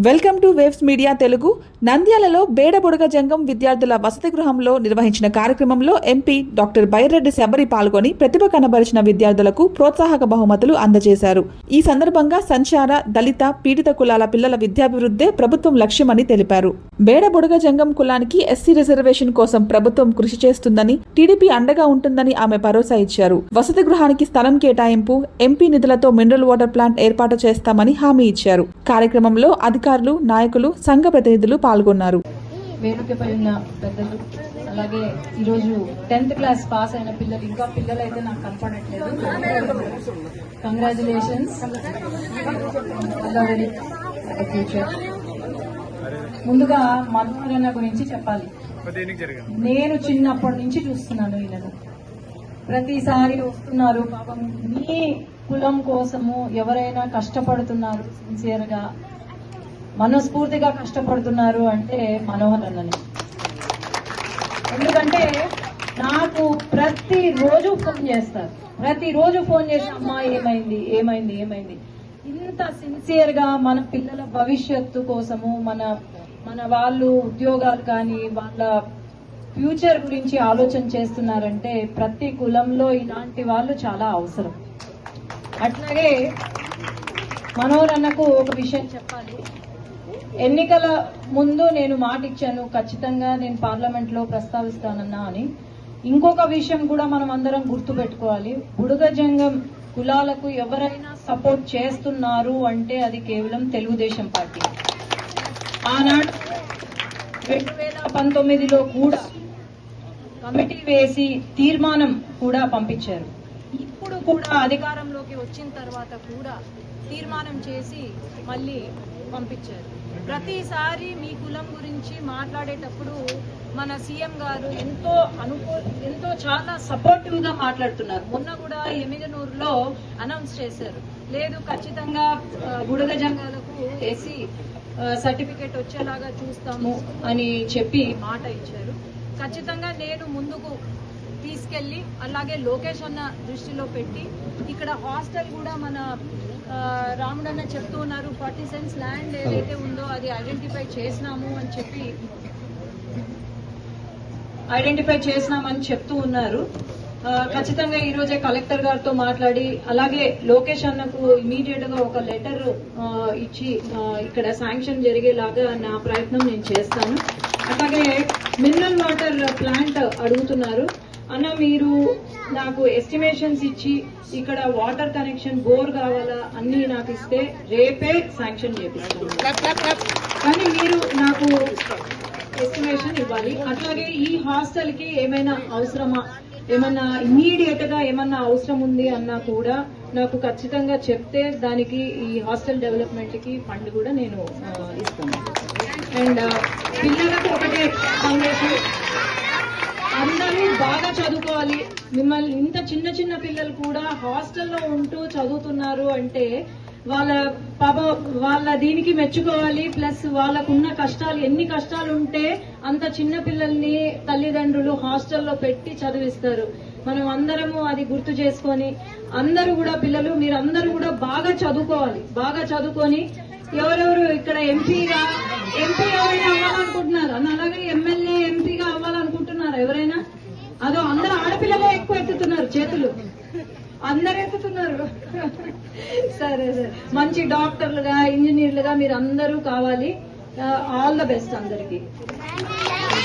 Welcome to waves media Telugu. నంద్యాలలో బేడబుడగ జంగం విద్యార్థుల వసతి గృహంలో నిర్వహించిన కార్యక్రమంలో ఎంపీ డాక్టర్ బైరెడ్డి శబరి పాల్గొని ప్రతిభ కనబరిచిన విద్యార్థులకు ప్రోత్సాహక బహుమతులు అందజేశారు. ఈ సందర్భంగా సంచార, దళిత, పీడిత కులాల పిల్లల విద్యాభివృద్ధే ప్రభుత్వం లక్ష్యమని తెలిపారు. బేడబుడగ జంగం కులానికి ఎస్సీ రిజర్వేషన్ కోసం ప్రభుత్వం కృషి చేస్తుందని, టీడీపీ అండగా ఉంటుందని ఆమె భరోసా ఇచ్చారు. వసతి గృహానికి స్థలం కేటాయింపు, ఎంపీ నిధులతో మినరల్ వాటర్ ప్లాంట్ ఏర్పాటు చేస్తామని హామీ ఇచ్చారు. కార్యక్రమంలో అధికారులు, నాయకులు, సంఘ ప్రతినిధులు పాల్గొన్నారు. వేడుకపై ఉన్న పెద్దలు, అలాగే ఈరోజు 10th క్లాస్ పాస్ అయిన పిల్లలు, ఇంకా పిల్లలు అయితే నాకు కనపడట్లేదు. కంగ్రాచులేషన్స్. ముందుగా మనోహరన్న గురించి చెప్పాలి. నేను చిన్నప్పటి నుంచి చూస్తున్నాను, ఈయనను ప్రతిసారి వస్తున్నారు. పాపం మీ కులం కోసము ఎవరైనా కష్టపడుతున్నారు, సిన్సియర్ గా మనస్ఫూర్తిగా కష్టపడుతున్నారు అంటే మనోహర్ అన్నని. ఎందుకంటే నాకు ప్రతిరోజు ఫోన్ చేస్తారు, ప్రతిరోజు ఫోన్ చేసి అమ్మా ఏమైంది ఏమైంది ఏమైంది. ఇంత సిన్సియర్ గా మన పిల్లల భవిష్యత్తు కోసము, మన వాళ్ళు ఉద్యోగాలు కానీ వాళ్ళ ఫ్యూచర్ గురించి ఆలోచన చేస్తున్నారంటే ప్రతి కులంలో ఇలాంటి వాళ్ళు చాలా అవసరం. అట్లాగే మనోహర్ అన్నకు ఒక విషయం చెప్పాలి. ఎన్నికల ముందు నేను మాట ఇచ్చాను, ఖచ్చితంగా నేను పార్లమెంట్ లో ప్రస్తావిస్తానన్నా అని. ఇంకొక విషయం కూడా మనం అందరం గుర్తు పెట్టుకోవాలి. బుడగ జంగం కులాలకు ఎవరైనా సపోర్ట్ చేస్తున్నారు అంటే అది కేవలం తెలుగుదేశం పార్టీ. ఆనాడు 2019లో కూడా కమిటీ వేసి తీర్మానం కూడా పంపించారు. ఇప్పుడు కూడా అధికారంలోకి వచ్చిన తర్వాత కూడా తీర్మానం చేసి మళ్ళీ పంపించారు. ప్రతిసారి మీ కులం గురించి మాట్లాడేటప్పుడు మన సీఎం గారు ఎంతో చాలా సపోర్టివ్ గా మాట్లాడుతున్నారు. మొన్న కూడా ఎమిగనూరులో అనౌన్స్ చేశారు, లేదు ఖచ్చితంగా బుడగ జంగాలకు ఎస్సీ సర్టిఫికేట్ వచ్చేలాగా చూస్తాము అని చెప్పి మాట ఇచ్చారు. ఖచ్చితంగా నేను ముందుకు తీసుకెళ్లి, అలాగే లోకేష్ అన్న దృష్టిలో పెట్టి, ఇక్కడ హాస్టల్ కూడా మన రాముడన్న చెప్తూ ఉన్నారు, 40 cents ల్యాండ్ ఏదైతే ఉందో అది ఐడెంటిఫై చేసినామని చెప్తూ ఉన్నారు. ఖచ్చితంగా ఈ రోజే కలెక్టర్ గారితో మాట్లాడి, అలాగే లోకేష్ అన్నకు ఇమీడియట్ గా ఒక లెటర్ ఇచ్చి ఇక్కడ శాంక్షన్ జరిగేలాగా నా ప్రయత్నం నేను చేస్తాను. అలాగే మినరల్ వాటర్ ప్లాంట్ అడుగుతున్నారు అన్న, మీరు నాకు ఎస్టిమేషన్స్ ఇచ్చి ఇక్కడ వాటర్ కనెక్షన్, బోర్ కావాలా అన్ని నాకు ఇస్తే రేపే శాంక్షన్ చేపిస్తాను. కానీ మీరు నాకు ఎస్టిమేషన్ ఇవ్వాలి. అట్లాగే ఈ హాస్టల్ కి ఏమైనా అవసరమా, ఏమన్నా ఇమ్మీడియట్ గా ఏమన్నా అవసరం ఉంది అన్నా కూడా నాకు ఖచ్చితంగా చెప్తే దానికి ఈ హాస్టల్ డెవలప్మెంట్ కి ఫండ్ కూడా నేను ఇస్తాను. అండ్ పిల్లలకు ఒకటే సందేశం, అందరూ బాగా చదువుకోవాలి. మిమ్మల్ని ఇంత చిన్న చిన్న పిల్లలు కూడా హాస్టల్లో ఉంటూ చదువుతున్నారు అంటే వాళ్ళ దీనికి మెచ్చుకోవాలి. ప్లస్ వాళ్ళకున్న కష్టాలు, ఎన్ని కష్టాలు ఉంటే అంత చిన్న పిల్లల్ని తల్లిదండ్రులు హాస్టల్లో పెట్టి చదివిస్తారు. మనం అందరము అది గుర్తు చేసుకొని అందరూ కూడా పిల్లలు మీరందరూ కూడా బాగా చదువుకోవాలి. బాగా చదువుకొని ఎవరెవరు ఇక్కడ ఎంపీ ఎవరైనా అవ్వాలనుకుంటున్నారు అన్న, అలాగే ఎమ్మెల్యే ఎంపీగా అవ్వాలనుకుంటున్నారు ఎవరైనా, అదో అందరూ ఆడపిల్లలే ఎక్కువ ఎత్తుతున్నారు చేతులు, అందరు ఎత్తుతున్నారు. సరే సరే, మంచి డాక్టర్లుగా, ఇంజనీర్లుగా మీరు అందరూ కావాలి. ఆల్ ద బెస్ట్ అందరికీ.